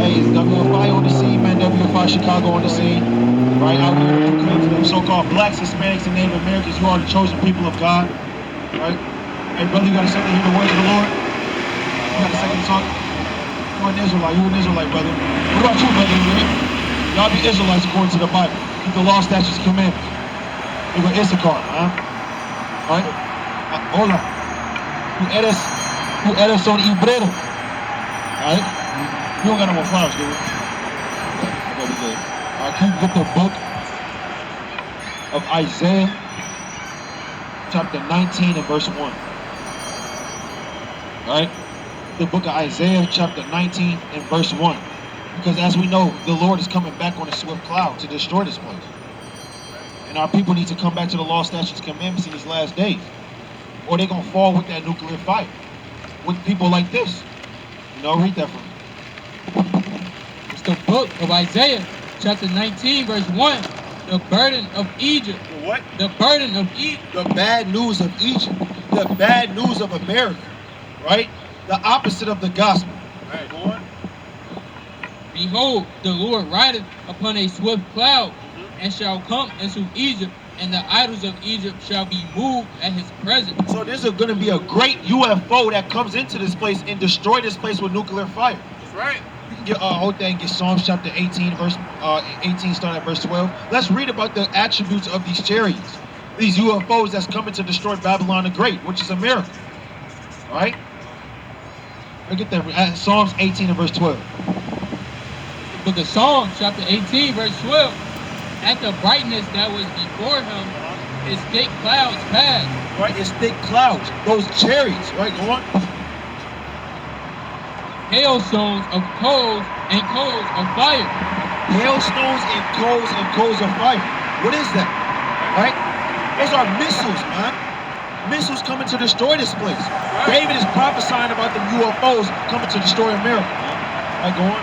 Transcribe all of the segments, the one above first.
Hey, it's WFI on the scene, man. WFI Chicago on the scene. Right out here to proclaim to them so-called blacks, Hispanics, and Native Americans, you are the chosen people of God. Right? Hey, brother, you got a second to hear the words of the Lord? You got a second to talk? You are an Israelite. You an Israelite, brother. What about you, brother? Y'all be Israelites according to the Bible. Keep the law, statutes, and commandments. You go Issachar, huh? Right? Hola. You eres son Ibrero. Right? You don't got no more flowers, do we? Okay, we good. Can you get the book of Isaiah, chapter 19 and verse 1? Alright? The book of Isaiah, chapter 19 and verse 1. Because as we know, the Lord is coming back on a swift cloud to destroy this place. And our people need to come back to the law, statutes, and commandments in these last days. Or they're going to fall with that nuclear fire. With people like this. You know, read that for me. It's the book of Isaiah, chapter 19, verse 1. The burden of Egypt. The what? The burden of Egypt. The bad news of Egypt. The bad news of America. Right? The opposite of the gospel. All right, go on. Behold, the Lord rideth upon a swift cloud, and shall come into Egypt, and the idols of Egypt shall be moved at his presence. So there's going to be a great UFO that comes into this place and destroy this place with nuclear fire. That's right. You can get whole thing, get Psalms chapter 18, verse 18, starting at verse 12. Let's read about the attributes of these chariots, these UFOs that's coming to destroy Babylon the Great, which is America. All right? I get that. Psalms 18 and verse 12. The book of Psalms, chapter 18, verse 12. At the brightness that was before him, his thick clouds passed. Right, it's thick clouds. Those chariots, right? Go on. Hailstones of coals and coals of fire. Hailstones and coals of fire. What is that? Right? Those are missiles, man. Missiles coming to destroy this place. Right. David is prophesying about the UFOs coming to destroy America. Right, go on.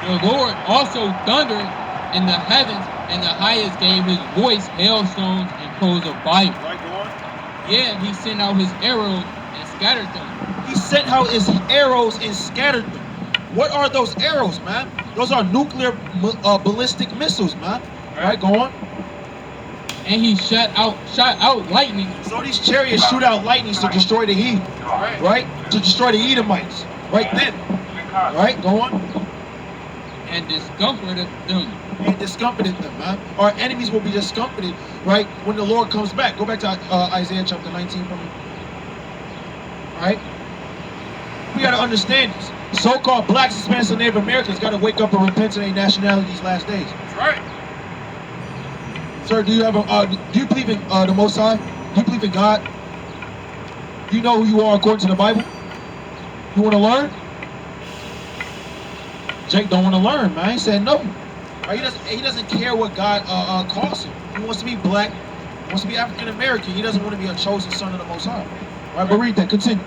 The Lord also thundered in the heavens, and the highest gave his voice, hailstones and coals of fire. Right, go on. Yeah, he sent out his arrows and scattered them. He sent out his arrows and scattered them. What are those arrows, man? Those are nuclear ballistic missiles, man. Right, go on. And he shot out lightning. So these chariots shoot out lightnings to destroy the heathen. Right? To destroy the Edomites. Right then. Right, go on. And discomforted them. And discomfited them, man. Our enemies will be discomfited, right, when the Lord comes back. Go back to Isaiah chapter 19 for me. Right? We got to understand this. So-called blacks, Hispanics, and Native Americans got to wake up and repent to their nationality these last days. That's right. Sir, do you have do you believe in the Most High? Do you believe in God? Do you know who you are according to the Bible? You want to learn? Jake don't want to learn, man. He said no. Right? He doesn't care what God calls him. He wants to be black. He wants to be African American. He doesn't want to be a chosen son of the Most High. Right? But read that. Continue.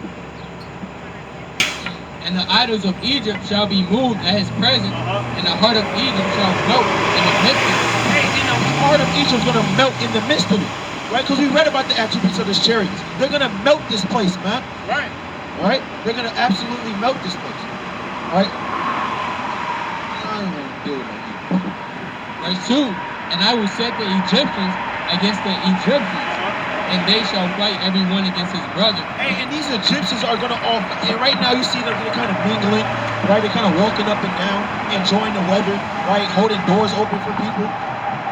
And the idols of Egypt shall be moved at his presence, and the heart of Egypt shall melt in the midst of it. Hey, and the heart of Egypt is going to melt in the midst of it. Right? Because we read about the attributes of his chariots. They're going to melt this place, man. Right. Right? They're going to absolutely melt this place. Right? I don't want to deal with that. Verse 2. And I will set the Egyptians against the Egyptians, and they shall fight everyone against his brother. Hey, and these Egyptians are going to all, and right now you see them, they're kind of mingling, right? They're kind of walking up and down, enjoying the weather, right? Holding doors open for people,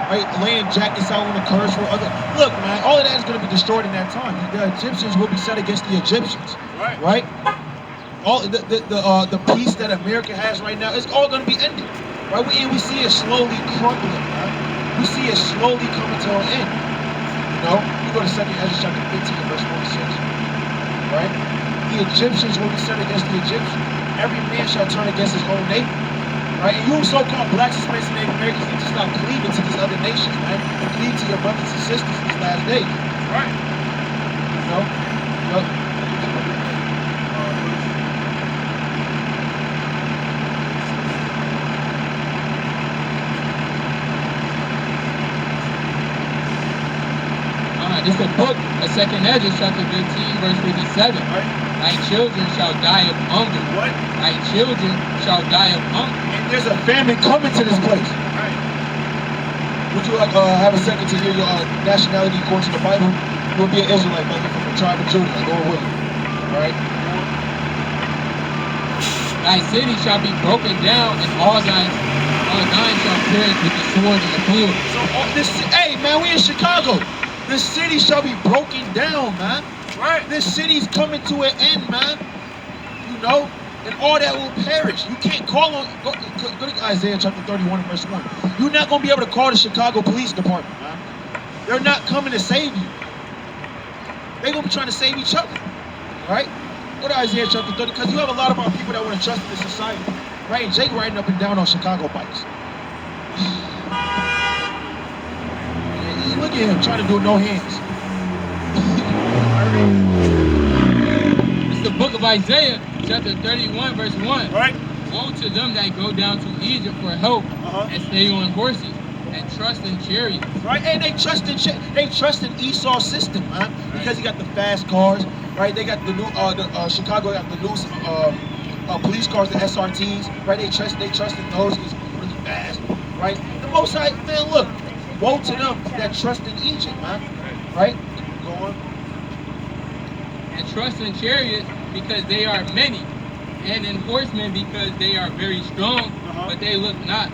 right? Laying jackets out on the curves for other. Look, man, all of that is going to be destroyed in that time. The Egyptians will be set against the Egyptians, right? All the peace that America has right now, it's all going to be ended, right? And we see it slowly crumbling, right? We see it slowly coming to an end. You know, you go to 2 Ezra chapter 15 verse 46, right? The Egyptians will be set against the Egyptians. Every man shall turn against his own neighbor, right? And you so-called blacks, Hispanics, and Native Americans need to stop cleaving to these other nations, man, and cleave to your brothers and sisters in these last days, right? You know? It's the book of 2 Ezra chapter 15, verse 57. Right. Thy children shall die of hunger. What? Thy children shall die of hunger. And there's a famine coming to this place. Right. Would you like have a second to hear your nationality according to the Bible? You will be an Israelite, brother, from the tribe of Judah, Lord willing. Right? Thy city shall be broken down, and all thine shall perish with the sword and the field. So hey man, we in Chicago. This city shall be broken down, man. Right. This city's coming to an end, man. You know, and all that will perish. You can't call on. Go to Isaiah chapter 31 and verse 1. You're not gonna be able to call the Chicago Police Department, man. They're not coming to save you. They're gonna be trying to save each other, right? Go to Isaiah chapter 30, because you have a lot of our people that want to trust in this society, right? And Jake riding up and down on Chicago bikes. Look at him trying to do no hands. It's the book of Isaiah, chapter 31, verse 1. Right? Woe to them that go down to Egypt for help and stay on horses and trust in chariots. Right? And they trust in Esau's system, man, because he got the fast cars, right? They got the new Chicago got the new police cars, the SRTs, right? They trust in those because it's really fast, right? The Most High, man, look, woe to them that trust in Egypt, man, right? Go on. And trust in chariots because they are many, and in horsemen because they are very strong, but they look not.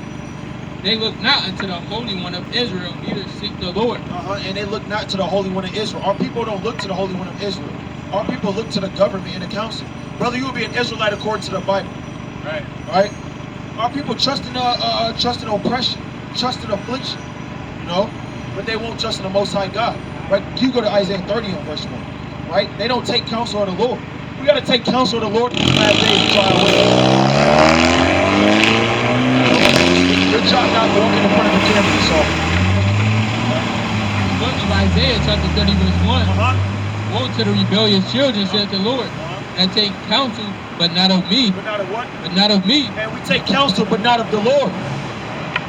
They look not unto the Holy One of Israel, neither seek the Lord. And they look not to the Holy One of Israel. Our people don't look to the Holy One of Israel. Our people look to the government and the council. Brother, you will be an Israelite according to the Bible. Right. Right? Our people trust in oppression, trust in affliction, you know, but they won't trust in the Most High God. Right? You go to Isaiah 30 on verse 1. Right? They don't take counsel of the Lord. We got to take counsel of the Lord in these last days to try our way. Good job not walking in front of the camera, so. Book of Isaiah, chapter 30, verse 1. Woe to the rebellious children, saith the Lord, that take counsel, but not of me. But not of what? But not of me. And we take counsel, but not of the Lord.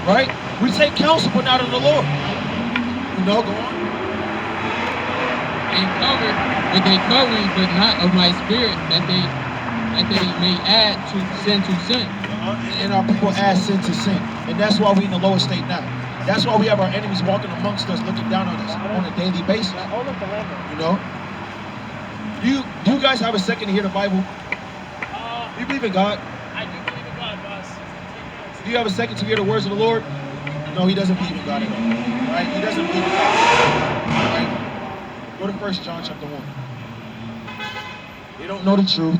Right? We take counsel, but not of the Lord. You know, go on. And covered with a covering, but not of my spirit, that they may add to sin to sin. And our people add sin to sin. And that's why we're in the lowest state now. That's why we have our enemies walking amongst us, looking down on us on a daily basis. You know? Do you guys have a second to hear the Bible? Do you believe in God? I do believe in God, boss. Do you have a second to hear the words of the Lord? No, he doesn't believe in God at all. Right? He doesn't believe in God. Right? Go to 1 John chapter 1. They don't know the truth.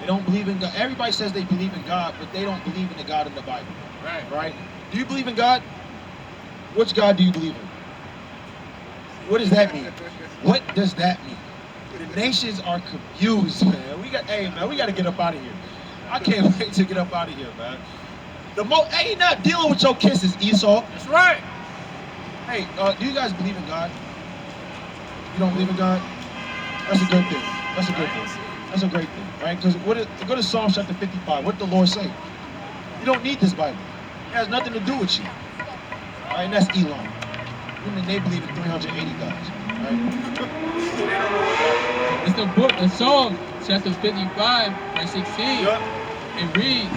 They don't believe in God. Everybody says they believe in God, but they don't believe in the God in the Bible. Right. Right? Do you believe in God? Which God do you believe in? What does that mean? What does that mean? The nations are confused, man. We got to get up out of here. I can't wait to get up out of here, man. Hey, not dealing with your kisses, Esau. That's right. Hey, do you guys believe in God? You don't believe in God? That's a good thing. That's a good thing. That's a great thing, right? Because go to Psalm chapter 55. What did the Lord say? You don't need this Bible. It has nothing to do with you. Right? And that's Elon. And they believe in 380 gods. Right? It's the book of Psalms, chapter 55, verse 16. Yep. It reads,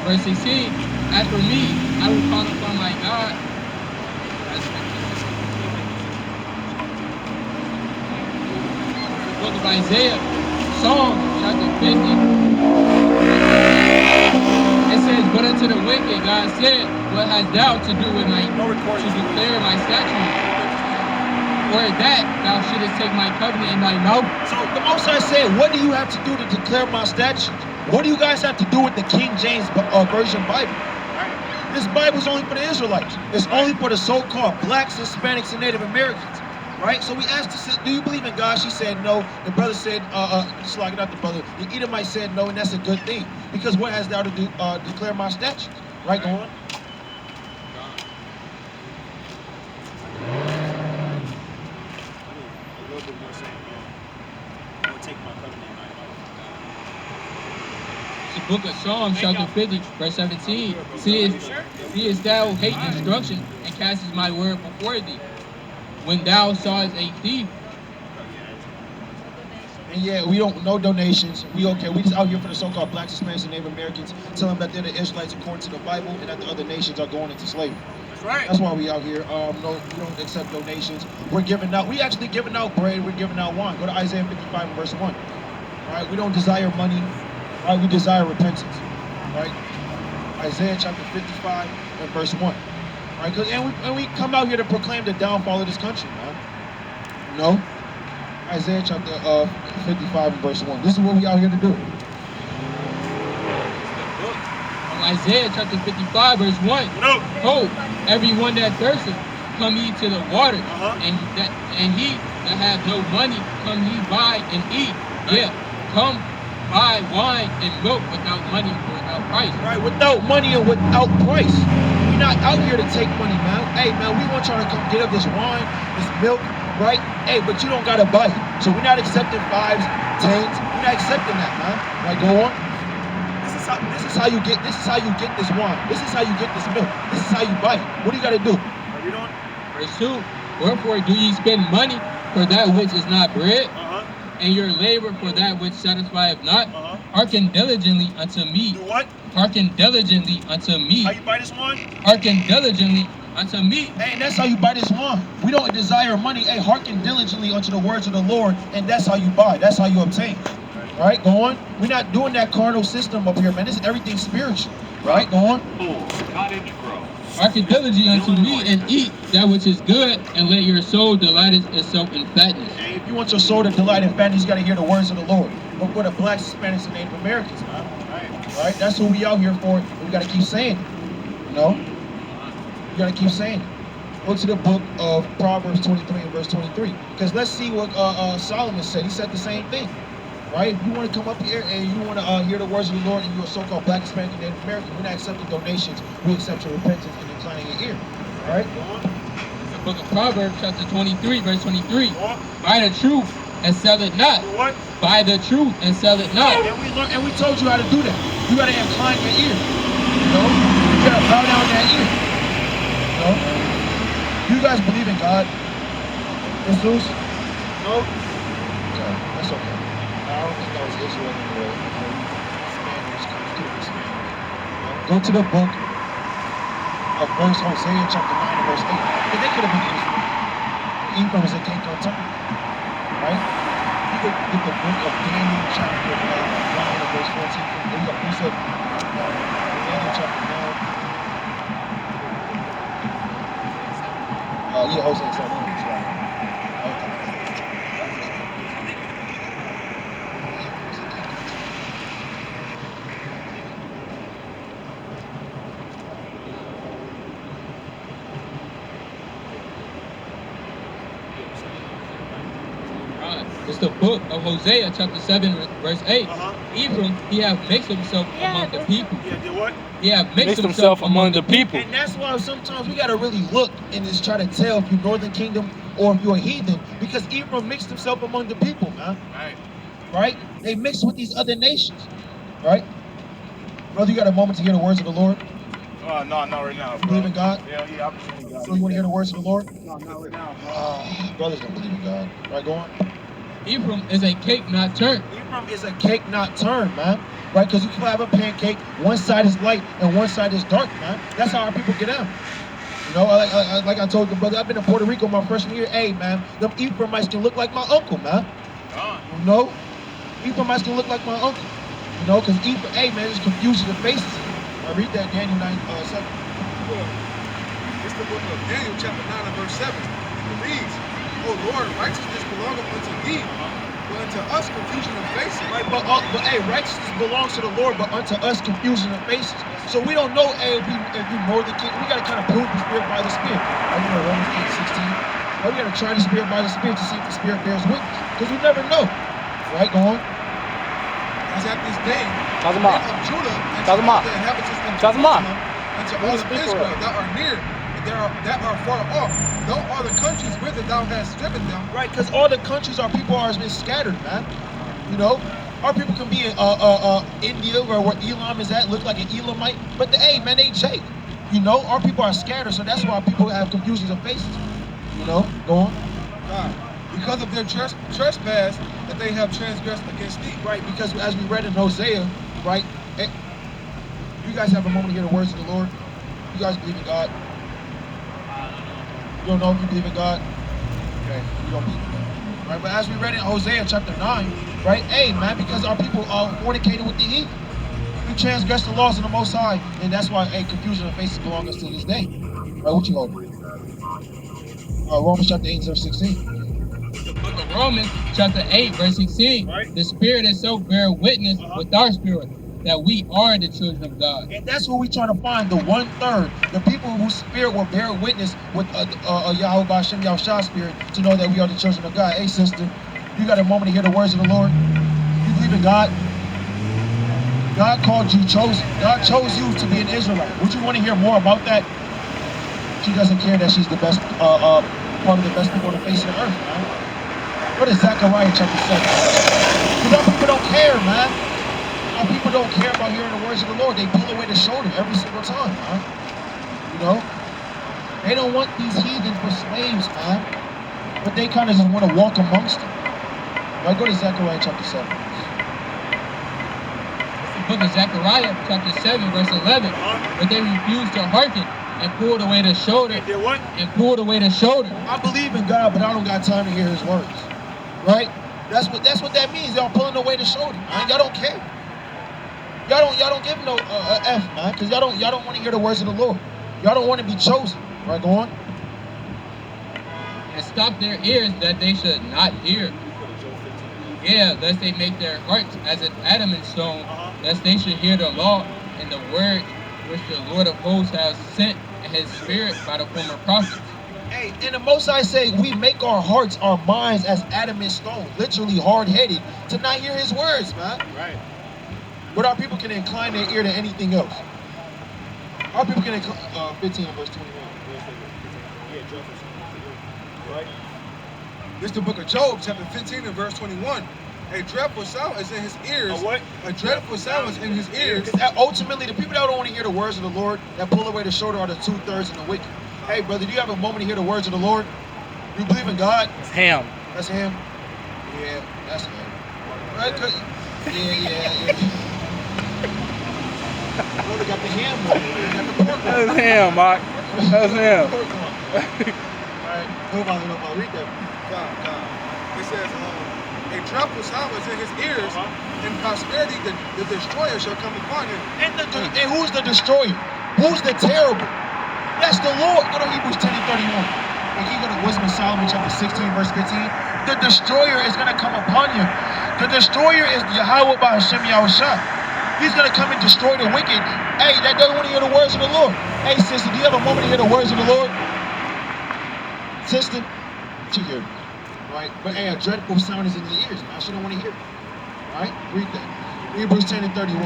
verse 16, as for me, I will call upon my God. The book of Isaiah, Psalm chapter 50. It says, but unto the wicked God said, what hast thou to do with to declare my statutes? Or that thou shouldest take my covenant in thy mouth? So the Most High said, what do you have to do to declare my statutes? What do you guys have to do with the King James Version Bible? This Bible is only for the Israelites. It's only for the so-called blacks, Hispanics, and Native Americans. Right? So we asked her, do you believe in God? She said no. The brother said, just like not the brother, the Edomite said no, and that's a good thing. Because what has thou to do, declare my statutes? Right, go on. A little bit more saying, I will take my covenant in my mouth. The book of Psalms, chapter 50, verse 17. Seest thou hate instruction and castest my word before thee? When thou sawest a thief And yeah, we don't no donations. We okay. We just out here for the so-called blacks, Hispanics, and Native Americans, telling them that they're the Israelites according to the Bible, and that the other nations are going into slavery. That's right. That's why we out here. No, we don't accept donations. We're giving out. We actually giving out bread. We're giving out wine. Go to Isaiah 55 and verse 1. Right? We don't desire money. Right? We desire repentance. Right? Isaiah chapter 55 and verse 1. Right? And we come out here to proclaim the downfall of this country, man. You know? Isaiah chapter 55 and verse 1. This is what we out here to do. Isaiah chapter 55 verse 1. Ho, everyone that thirsteth, come ye to the water, and he that hath no money, come ye buy and eat. Yeah, come buy wine and milk without money, without price. Right, without money and without price. We're not out here to take money, man. Hey, man, we want y'all to come get up this wine, this milk, right? Hey, but you don't gotta buy it. So we're not accepting 5s, 10s. We're not accepting that, man. Right, go on. This is how you get this wine. This is how you get this milk. This is how you buy it. What do you gotta do? Read on. Verse 2. Wherefore do ye spend money for that which is not bread, and your labor for that which satisfieth not? Hearken diligently unto me. Do what? Hearken diligently unto me. How you buy this wine? Hearken diligently unto me. Hey, and that's how you buy this wine. We don't desire money. Hey, hearken diligently unto the words of the Lord, and that's how you buy. That's how you obtain. Right, go on. We're not doing that carnal system up here, man. This is everything spiritual. Right, go on. Cottage Grove. Hearken diligently unto me, and eat that which is good, and let your soul delight itself in fatness. Hey, if you want your soul to delight in fatness, you got to hear the words of the Lord. But for the blacks, Hispanics, and Native Americans, man. Right, that's who we out here for. We got to keep saying it. You know, you got to keep saying it. Go to the book of Proverbs 23 and verse 23, because let's see what Solomon said. He said the same thing. Right? If you want to come up here and you want to hear the words of the Lord, and you're a so-called black, Hispanic, and Native American, we're not accepting donations. We accept your repentance and inclining your ear. Right? The book of Proverbs, chapter 23, verse 23. Buy the truth and sell it not. What? Buy the truth and sell it not. And we told you how to do that. You got to incline your ear. You know? You got to bow down that ear. You know? You guys believe in God? Jesus? No? Okay, that's okay. I don't think that was Israel in the world. Spaniards could be Spaniards. Go to the book of verse Hosea chapter 9 and verse 8. Because they could have been Israel. Ephraim is a cake on top. Right? You could get the book of Daniel chapter 9 and verse 14. You said Daniel chapter 9. Yeah, Hosea chapter 9. That's right. Okay. It's the book of Hosea, chapter 7, verse 8. Ephraim, he hath mixed himself among the people. Yeah, did what? He hath mixed himself among the people. And that's why sometimes we gotta really look and just try to tell if you're Northern Kingdom or if you're a heathen, because Ephraim mixed himself among the people, man. Right. Right? They mixed with these other nations. Right? Brother, you got a moment to hear the words of the Lord? No, not right now, bro. Believe in God? Yeah, I'm believing God. So you want to hear the words of the Lord? No, not right now. Brothers don't believe in God. Right, go on. Ephraim is a cake not turned. Ephraim is a cake not turned, man. Right? Because you can have a pancake, one side is light and one side is dark, man. That's how our people get out. You know, like I told the brother, I've been to Puerto Rico my freshman year. Hey, man, them Ephraimites can look like my uncle, man. You know? Ephraimites can look like my uncle. You know, because Ephraim, hey, man, there's confusion of faces. I read that Daniel 9:7. It's the book of Daniel, chapter 9 and verse 7. It reads, O Lord, righteousness belongeth unto thee, but unto us confusion of faces. Right, but hey, righteousness belongs to the Lord, but unto us confusion of faces. So we don't know, hey, if we Northern Kingdom, we got to kind of prove the Spirit by the Spirit. Like, you know, Romans 8:16. Right, we got to try the Spirit by the Spirit to see if the Spirit bears witness. Because we never know. Right, go on. As at this day, Talk men about. of Judah and Talk to all about. the inhabitants of Talk about. Jerusalem and to all of Speak for Israel it. that are near and that are far off, though all the countries whither thou hast driven them. Right, because all the countries our people are been scattered, man. You know, our people can be in India, where Elam is at, look like an Elamite, but hey, man, they Jake. You know, our people are scattered, so that's why people have confusions of faces. You know, go on. God, because of their trespass that they have transgressed against thee. Right, because as we read in Hosea, right? You guys have a moment to hear the words of the Lord. You guys believe in God. You don't know if you believe in God. Okay, you don't believe in God. Right, but as we read in Hosea chapter 9, right? Hey, man, because our people are fornicating with the heathen. We transgress the laws of the Most High, and that's why, hey, confusion and faces belong us to this day. Right, what you hold? Romans chapter 8, verse 16. The book of Romans, chapter 8, verse 16. Right. The Spirit itself bear witness with our spirit that we are the children of God. And that's what we're trying to find, the 1/3, the people whose spirit will bear witness with Yahweh Hashem Yahushua's spirit to know that we are the children of God. Hey, sister, you got a moment to hear the words of the Lord? You believe in God? God called you chosen. God chose you to be an Israelite. Would you want to hear more about that? She doesn't care that she's the best, part of the best people on the face of the earth, man. What is Zechariah chapter 7? Because our people don't care, man. Our people don't care about hearing the words of the Lord. They pull away the shoulder every single time, man. You know? They don't want these heathen for slaves, man. But they kind of just want to walk amongst them. Right? Go to Zechariah chapter 7. Book of Zechariah, chapter 7, verse 11. But they refused to hearken and pulled away the shoulder. Did what? And pulled away the shoulder. I believe in God, but I don't got time to hear His words. Right? That's what that means. Y'all pulling away the shoulder, man. Y'all don't care. Y'all don't give no F, man, because y'all don't want to hear the words of the Lord. Y'all don't want to be chosen. Right? Go on. And stop their ears that they should not hear. Yeah, lest they make their hearts as an adamant stone, lest they should hear the law and the word which the Lord of hosts has sent in His Spirit by the former prophets. Hey, and the Most High say we make our hearts, our minds as adamant stone, literally hard-headed, to not hear His words, man. Right. But our people can incline their ear to anything else. Our people can incline, 15 verse 21. Yeah, right. This is the book of Job, chapter 15 and verse 21. A dreadful sound is in his ears. A what? A dreadful sound is in his ears. Because ultimately, the people that don't want to hear the words of the Lord, that pull away the shoulder, are the 2/3 of the wicked. Hey, brother, do you have a moment to hear the words of the Lord? You believe in God? It's him. That's Him? Yeah, that's Him. Right? Yeah. Brother got the ham one. Got the pork one. That's him, Mark. That's him. All right, no bother. Read that. God. It says, a dreadful sound is in his ears, and prosperity the destroyer shall come upon him. And who's the destroyer? Who's the terrible? That's the Lord. Go to Hebrews 10 and 31. And you go to Wisdom of Solomon chapter 16, verse 15. The destroyer is going to come upon you. The destroyer is Yahweh by Hashem Yahushua. He's going to come and destroy the wicked. Hey, that doesn't want to hear the words of the Lord. Hey, sister, do you have a moment to hear the words of the Lord? Sister, she heard me. Right? But hey, a dreadful sound is in the ears, man. She don't want to hear it. Right? Read that. Hebrews 10 and 31.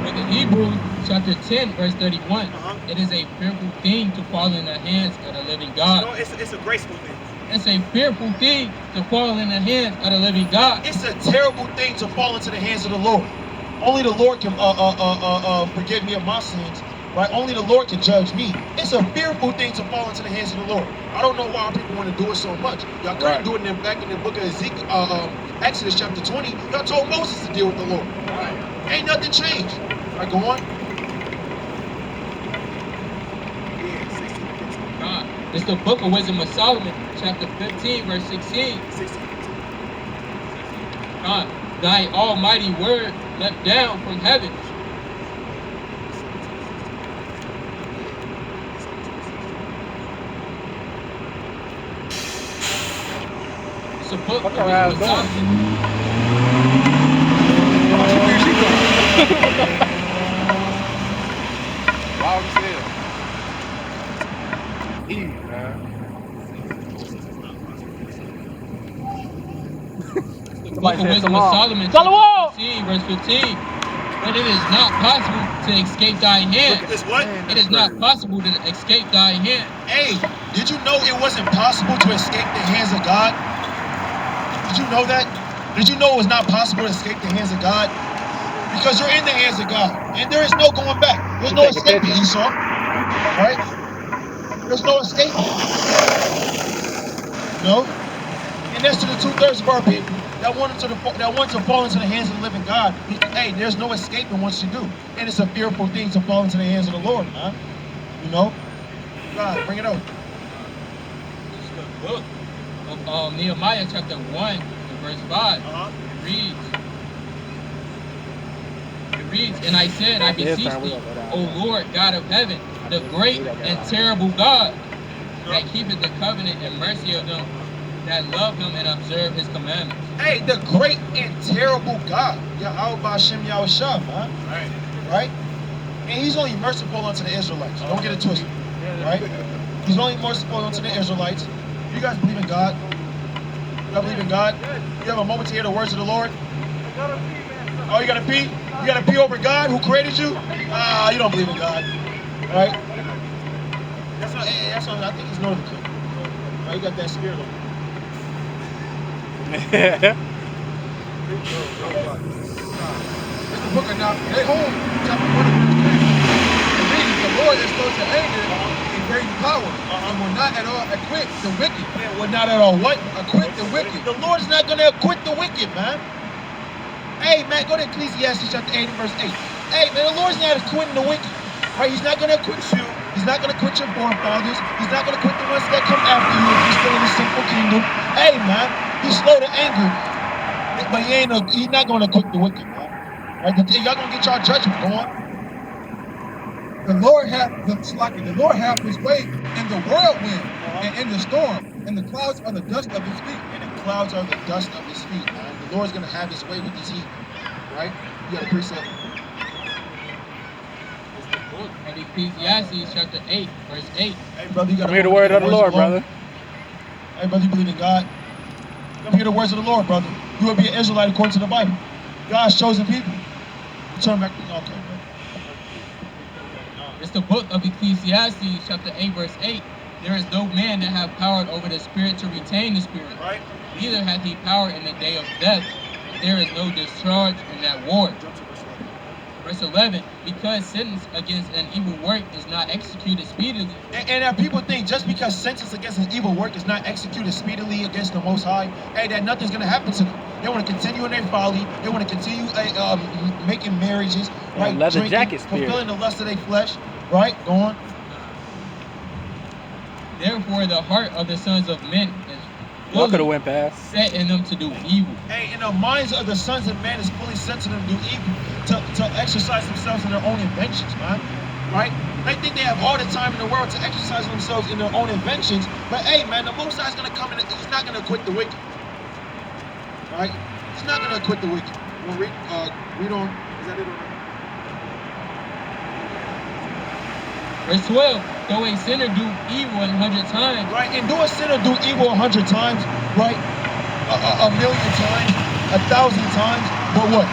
Book of Hebrews, chapter 10, verse 31. It is a fearful thing to fall in the hands of the living God. No, it's a graceful thing. It's a fearful thing to fall in the hands of the living God. It's a terrible thing to fall into the hands of the Lord. Only the Lord can forgive me of my sins. Right? Only the Lord can judge me. It's a fearful thing to fall into the hands of the Lord. I don't know why people want to do it so much. Y'all couldn't do it back in the book of Ezekiel, Exodus chapter 20. Y'all told Moses to deal with the Lord. Right. Ain't nothing changed. Right, go on. God. It's the book of Wisdom of Solomon, chapter 15, verse 16. God, thy almighty word leapt down from heaven. It's a book of Wisdom of Solomon. Wild as hell. Eve, man. The book of Wisdom of Solomon, chapter 15, verse 15. But it is not possible to escape thy hand. It's what? It is not possible to escape thy hand. Hey, did you know it wasn't possible to escape the hands of God? Did you know that? Did you know it was not possible to escape the hands of God? Because you're in the hands of God, and there is no going back. There's no escaping, Esau. Right? There's no escaping. No? And that's to the 2/3 of our people that want to fall into the hands of the living God. Hey, there's no escaping once you do. And it's a fearful thing to fall into the hands of the Lord, man. You know? God, bring it out. It's the book of Nehemiah chapter 1 and verse 5. It reads, and I said, I beseech thee, O Lord God of heaven, the great and terrible God, that keepeth the covenant and mercy of them that love him and observe his commandments. Hey, the great and terrible God. Yahweh Ba'Shem Yahushua, man. Right? And he's only merciful unto the Israelites. Don't get it twisted. Right? He's only merciful unto the Israelites. You guys believe in God? You guys believe in God? You have a moment to hear the words of the Lord? Oh, you gotta pee? You gotta pee over God who created you? You don't believe in God. Right? That's what I think he's northern king. Right? You got that spirit on you. It's the book of Nahum, chapter 1 and verse 3. It reads, the Lord is slow to anger and great in power, and will not at all acquit the wicked. Man, will not at all what? Acquit the wicked. The Lord is not gonna acquit the wicked, man. Hey, man, go to Ecclesiastes chapter 8 and verse 8. Hey, man, the Lord's not acquitting the wicked. Right? He's not gonna acquit you. He's not gonna quit your forefathers. He's not gonna quit the ones that come after you if you're still in the sinful kingdom. Hey, man, he's slow to anger, but he's not gonna quit the wicked, man. Right? Y'all gonna get y'all judgment going. The Lord hath his way in the whirlwind and in the storm, and the clouds are the dust of his feet. And the clouds are the dust of his feet, man. The Lord's gonna have his way with his heat. Right? You got a precept. Book of Ecclesiastes chapter 8, verse 8. Hey, brother, you got Come hear the word of the Lord, brother. Hey, brother, you believe in God? Come hear the words of the Lord, brother. You will be an Israelite according to the Bible. God's chosen people. You turn back. Okay, bro. It's the book of Ecclesiastes chapter 8, verse 8. There is no man that hath power over the spirit to retain the spirit. Right. Neither hath he power in the day of death. There is no discharge in that war. Verse 11, because sentence against an evil work is not executed speedily. And people think just because sentence against an evil work is not executed speedily against the Most High, hey, that nothing's going to happen to them. They want to continue in their folly. They want to continue making marriages, right? Leather drinking, jacket spirit. fulfilling the lust of their flesh, right? Go on. Therefore, the heart of the sons of men is Y'all could have went past. set in them to do evil. Hey, and the minds of the sons of men is fully set to them to do evil, to exercise themselves in their own inventions, man. Right? They think they have all the time in the world to exercise themselves in their own inventions, but hey, man, the Most High is gonna come in. He's not gonna quit the wicked. Right? He's not gonna quit the wicked. We'll read on. Is that it? Verse 12, though a sinner do evil 100 times. Right, and do a sinner do evil 100 times, right? A million times, 1,000 times, but what?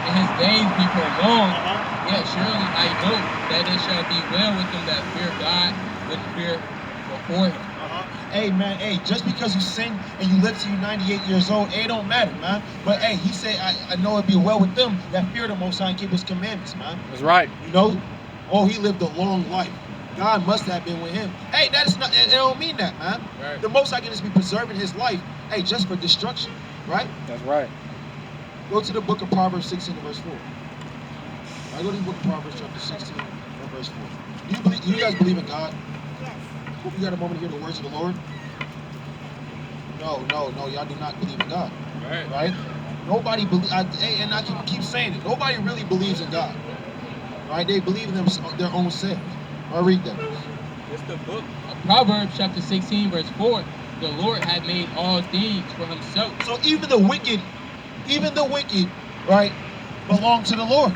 And his days be prolonged. Yet surely I know that it shall be well with them that fear God, with fear before him. Hey, man, hey, just because you sin and you live till you 98 years old, it don't matter, man. But hey, he said, I know it'd be well with them that fear the Most High and keep his commandments, man. That's right. You know? Oh, he lived a long life. God must have been with him. Hey, that is not, it don't mean that, man. Right. The Most High can just be preserving his life, hey, just for destruction, right? That's right. Go to the book of Proverbs 16 and verse 4. I go to the book of Proverbs chapter 16 and verse 4. Do you guys believe in God? Hope you got a moment to hear the words of the Lord. No, y'all do not believe in God. Right? Nobody believes, and I keep saying it, nobody really believes in God. Right? They believe in their own selves. I'll read that. It's the book of Proverbs chapter 16, verse 4. The Lord had made all things for himself. So even the wicked, right, belong to the Lord.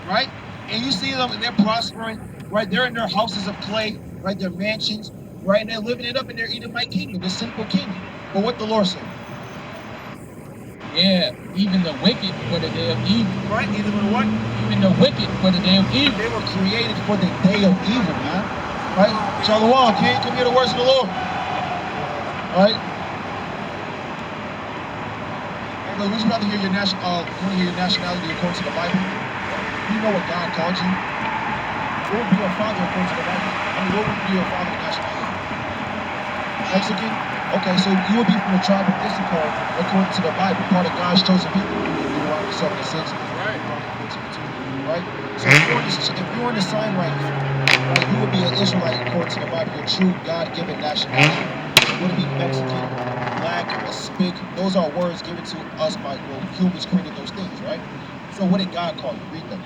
Right? And you see them and they're prospering, right? They're in their houses of clay, right? Their mansions, right? And they're living it up in their Edomite kingdom, the sinful kingdom. But what the Lord said? Yeah, even the wicked for the day of evil. Right? Even the what? Even the wicked for the day of evil. They were created for the day of evil, man. Right? Shalom, King, come hear the words of the Lord. Right? Would you rather hear your nationality according to the Bible? Do you know what God called you? What would be your father according to the Bible? I mean, what would be your father's nationality? Mexican? Okay, so you would be from the tribe of Issachar, according to the Bible, part of God's chosen people. Deuteronomy 7:6. Right. Right? So if you're on the sign right here, right, you would be an Israelite according to the Bible, your true God-given nationality. You wouldn't be Mexican, black, Hispanic. Those are words given to us by humans created those things, right? So what did God call you? Read them.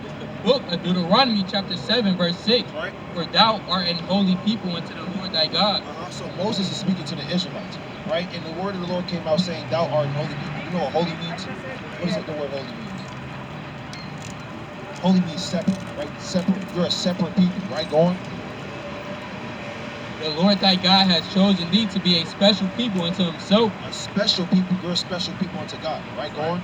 It's the book of Deuteronomy chapter 7 verse 6. Right? For thou art an holy people unto the Lord thy God. So Moses is speaking to the Israelites, right? And the word of the Lord came out saying, thou art an holy people. You know what holy means? What does the word holy mean? Holy means separate, right? Separate. You're a separate people, right? Go on. The Lord thy God has chosen thee to be a special people unto himself. A special people, you're a special people unto God, right? Go on.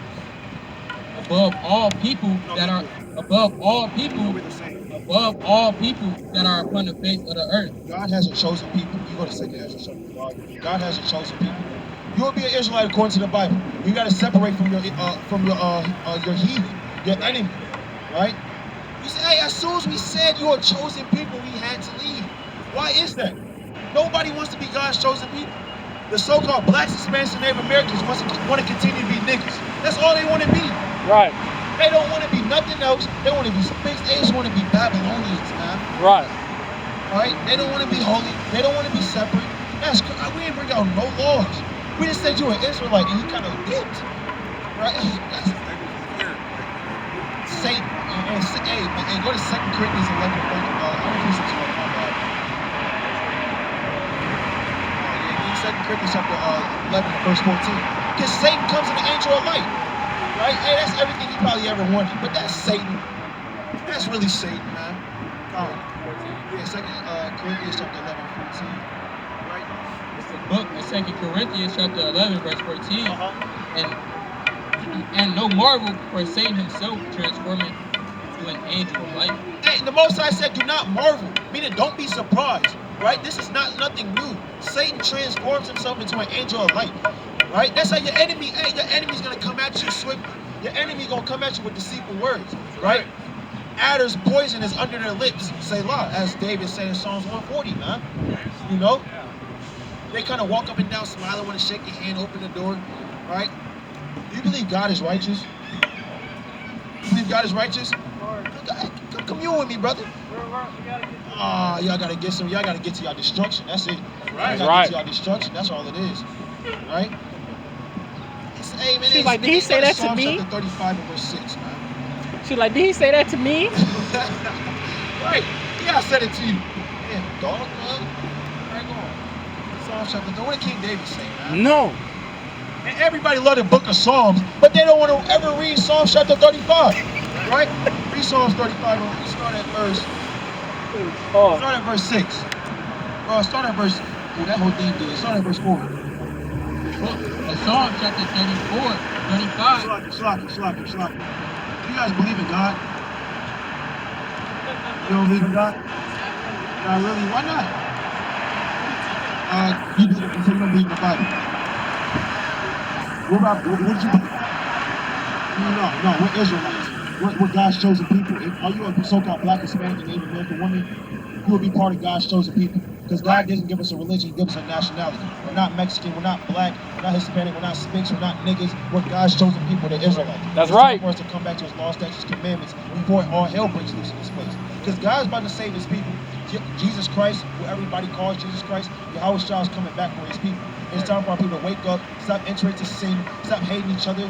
Above all people that are above all people that are upon the face of the earth. God has a chosen people. You go to 2 Ezra. God has a chosen people. You will be an Israelite according to the Bible. You got to separate from your heathen, your enemy, right? You say, hey, as soon as we said you're a chosen people, we had to leave. Why is that? Nobody wants to be God's chosen people. The so-called blacks, Hispanics, and Native Americans want to continue to be niggas. That's all they want to be. Right. They don't want to be nothing else. They want to be space. They just want to be Babylonians, man. Right. Right? They don't want to be holy. They don't want to be separate. We didn't bring out no laws. We just said you were Israelite and you kind of dipped. Right? Satan. And go to 2 Corinthians 11. Corinthians chapter 11, verse 14. Because Satan comes in the angel of light. Right? Hey, that's everything you probably ever wanted. But that's Satan. That's really Satan, man. Yeah, 2 Corinthians chapter 11, 14. Right? It's the book of 2 Corinthians chapter 11, verse 14. And no marvel, for Satan himself transforming to an angel of light. Hey, the Most High said, do not marvel. Meaning, don't be surprised. Right? This is not nothing new. Satan transforms himself into an angel of light. Right? That's how your enemy's gonna come at you swiftly. Your enemy gonna come at you with deceitful words. Right? Adder's poison is under their lips. Selah, as David said in Psalms 140, man. You know? They kind of walk up and down, smiling, want to shake your hand, open the door. Right? Do you believe God is righteous? You believe God is righteous? Come commune with me, brother. Y'all gotta get to y'all destruction. That's it. Right. Y'all gotta get to y'all destruction. That's all it is. Right? Hey, man, She's like, did he say that to me? Chapter 35 and verse 6, man. She's like, did he say that to me? Right. Yeah, I said it to you. Damn, dog, man. Right, go on. Psalms chapter 3. What did King David say, man? No. And everybody loved the book of Psalms, but they don't want to ever read Psalms chapter 35. Right? Read Psalms 35 and start at verse. Start at verse 6. Start at verse. That whole thing did. Start at verse 4. Psalm chapter 34, 35. Slack. You guys believe in God? You don't believe in God? Not really? Why not? You don't believe in the Bible. What did you believe? No, we're Israelites. We're God's chosen people. Are you a so-called black, Hispanic, and Native American woman? You will be part of God's chosen people. Because God doesn't give us a religion, He gives us a nationality. We're not Mexican, we're not black, we're not Hispanic, we're not Spanish, we're not niggas. We're God's chosen people, the Israelites. That's right. For us to come back to His law, statutes, commandments before all hell breaks loose in this place. Because God's about to save His people. Jesus Christ, who everybody calls Jesus Christ, Yahweh Shah is coming back for His people. It's time for our people to wake up, stop entering to sin, stop hating each other.